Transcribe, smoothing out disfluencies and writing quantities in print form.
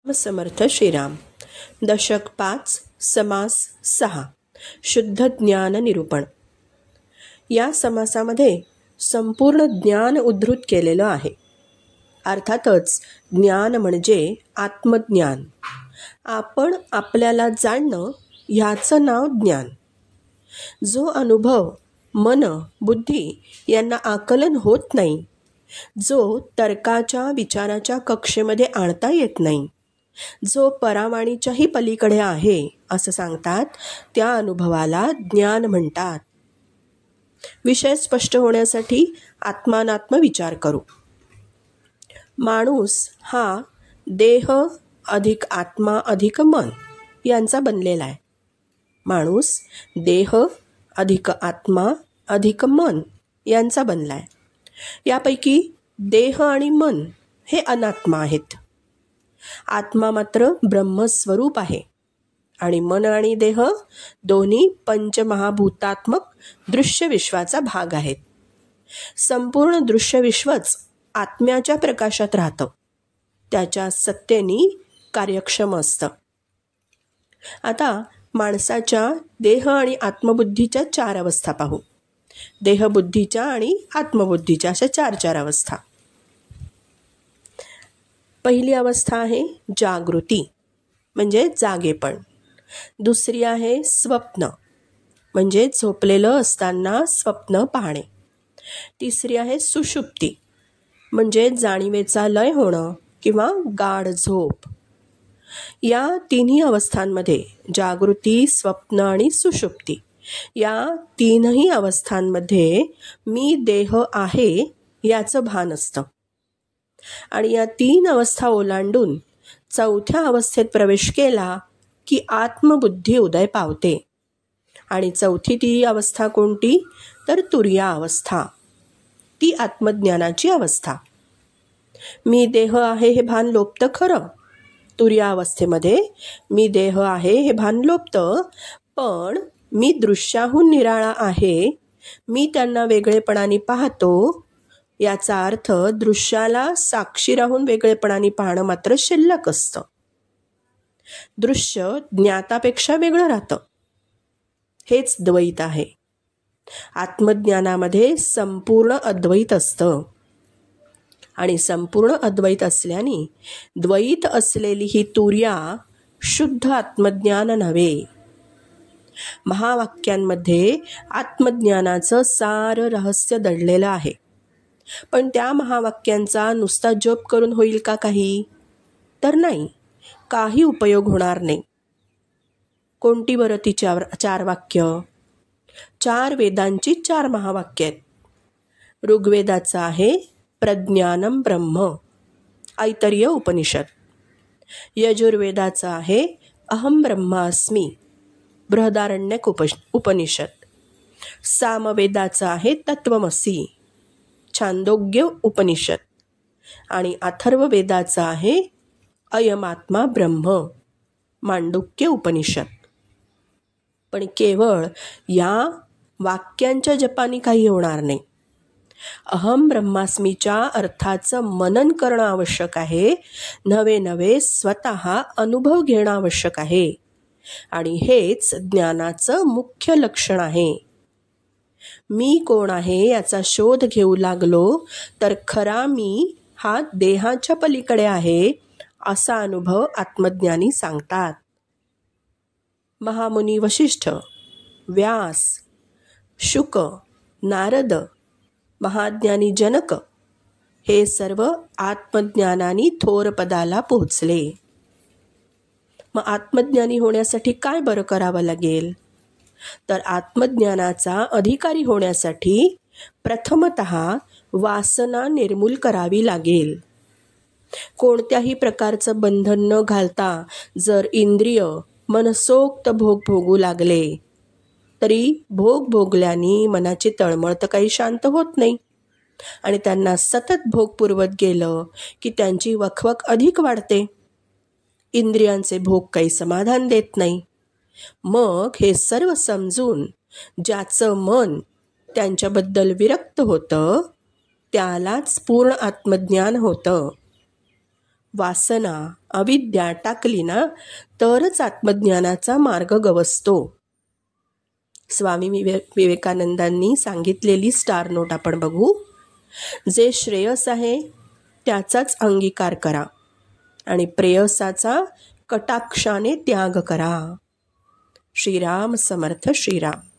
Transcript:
समर्थ श्रीराम. दशक 5, समास 6, शुद्ध ज्ञान निरूपण. या समासामध्ये संपूर्ण ज्ञान उद्धृत केलेलं आहे. अर्थातच ज्ञान म्हणजे आत्मज्ञान. आपण आपल्याला जाणणं ह्याचं नाव ज्ञान. जो अनुभव मन बुद्धी यांना आकलन होत नाही, जो तर्काच्या विचाराच्या कक्षेमध्ये आणता येत नाही, जो परावाणीच्याही पलीकडे आहे असं सांगतात, त्या अनुभवाला ज्ञान म्हणतात. विषय स्पष्ट होण्यासाठी आत्मानात्म विचार करू. माणूस हा देह अधिक आत्मा अधिक मन यांचा बनलेला आहे. माणूस देह अधिक आत्मा अधिक मन यांचा बनला आहे. यापैकी देह आणि मन हे अनात्मा आहेत. आत्मा मात्र ब्रह्मस्वरूप आहे आणि मन आणि देह दोन्ही पंचमहाभूतात्मक दृश्य विश्वाचा भाग आहेत. संपूर्ण दृश्य विश्वच आत्म्याच्या प्रकाशात राहतं, त्याच्या सत्तेने कार्यक्षम असतं. आता माणसाच्या देह आणि आत्मबुद्धीच्या 4 अवस्था पाहू. देहबुद्धीच्या आणि आत्मबुद्धीच्या अशा 4 अवस्था. पहिली अवस्था आहे जागृती म्हणजे जागेपण. दुसरी आहे स्वप्न म्हणजे झोपलेलं असताना स्वप्न पाहणे. तिसरी आहे सुषुप्ती म्हणजे जाणीवेचा लय होणं किंवा गाढ झोप. या तिन्ही अवस्थांमध्ये जागृती, स्वप्न आणि सुषुप्ती या तीनही अवस्थांमध्ये मी देह आहे याचं भान असतं. आणि या 3 अवस्था ओलांडून 4थ्या अवस्थेत प्रवेश केला की आत्मबुद्धी उदय पावते. आणि 4थी ती अवस्था कोणती? तर तुर्या अवस्था, ती आत्मज्ञानाची अवस्था. मी देह आहे हे भान लोपतं खरं. तुर्या अवस्थेमध्ये मी देह आहे हे भान लोपतं, पण मी दृश्याहून निराळा आहे, मी त्यांना वेगळेपणाने पाहतो. याचा अर्थ दृश्याला साक्षी राहून वेगळेपणाने पाहणं मात्र शिल्लक असतं. दृश्य ज्ञातापेक्षा वेगळं राहतं. हेच द्वैत आहे. आत्मज्ञानामध्ये संपूर्ण अद्वैत असतं आणि संपूर्ण अद्वैत असल्याने द्वैत असलेली ही तुर्या शुद्ध आत्मज्ञान नव्हे. महावाक्यांमध्ये आत्मज्ञानाचं सार रहस्य दडलेलं आहे. पण त्या महावाक्यांचा नुसता जप करून होईल का काही? तर नाही, काही उपयोग होणार नाही. कोणती बरं ती 4 वाक्य? 4 वेदांची 4 महावाक्य आहेत. ऋग्वेदाचं आहे प्रज्ञानम ब्रह्म, ऐतरेय उपनिषद. यजुर्वेदाचं आहे अहम ब्रह्मास्मी, बृहदारण्यक उपनिषद. सामवेदाचं आहे तत्वमसी, छांदोग्य उपनिषद. आणि अथर्ववेदाचं आहे अयमात्मा ब्रह्म, मांडुक्य उपनिषद. पण केवळ या वाक्यांच्या जपानी काही होणार नाही. अहम ब्रह्मास्मीच्या अर्थाचं मनन करणं आवश्यक आहे. नवे नवे स्वतः अनुभव घेणं आवश्यक आहे. आणि हेच ज्ञानाचं मुख्य लक्षण आहे. मी कोण आहे याचा शोध घेऊ लागलो तर खरा मी हा देहाच्या पलीकडे आहे असा अनुभव आत्मज्ञानी सांगतात. महामुनी वशिष्ठ, व्यास, शुक, नारद, महाज्ञानी जनक हे सर्व आत्मज्ञानाने थोर पदाला पोहोचले. मग आत्मज्ञानी होण्यासाठी काय बरं करावं लागेल? तर आत्मज्ञानाचा अधिकारी होण्यासाठी प्रथमतः वासना निर्मूल करावी लागेल. कोणत्याही प्रकारचं बंधन न घालता जर इंद्रिय मनसोक्त भोग भोगू लागले तरी भोग भोगल्याने मनाची तळमळ तर काही शांत होत नाही. आणि त्यांना सतत भोग पुरवत गेलं की त्यांची वखवक अधिक वाढते. इंद्रियांचे भोग काही समाधान देत नाही. मग हे सर्व समजून ज्याचं मन त्यांच्याबद्दल विरक्त होतं त्यालाच पूर्ण आत्मज्ञान होतं. वासना अविद्या टाकली ना तरच आत्मज्ञानाचा मार्ग गवसतो. स्वामी विवेकानंदांनी सांगितलेली स्टार नोट आपण बघू. जे श्रेयस आहे त्याचाच अंगीकार करा आणि प्रेयसाचा कटाक्षाने त्याग करा. श्रीराम समर्थ. श्रीराम.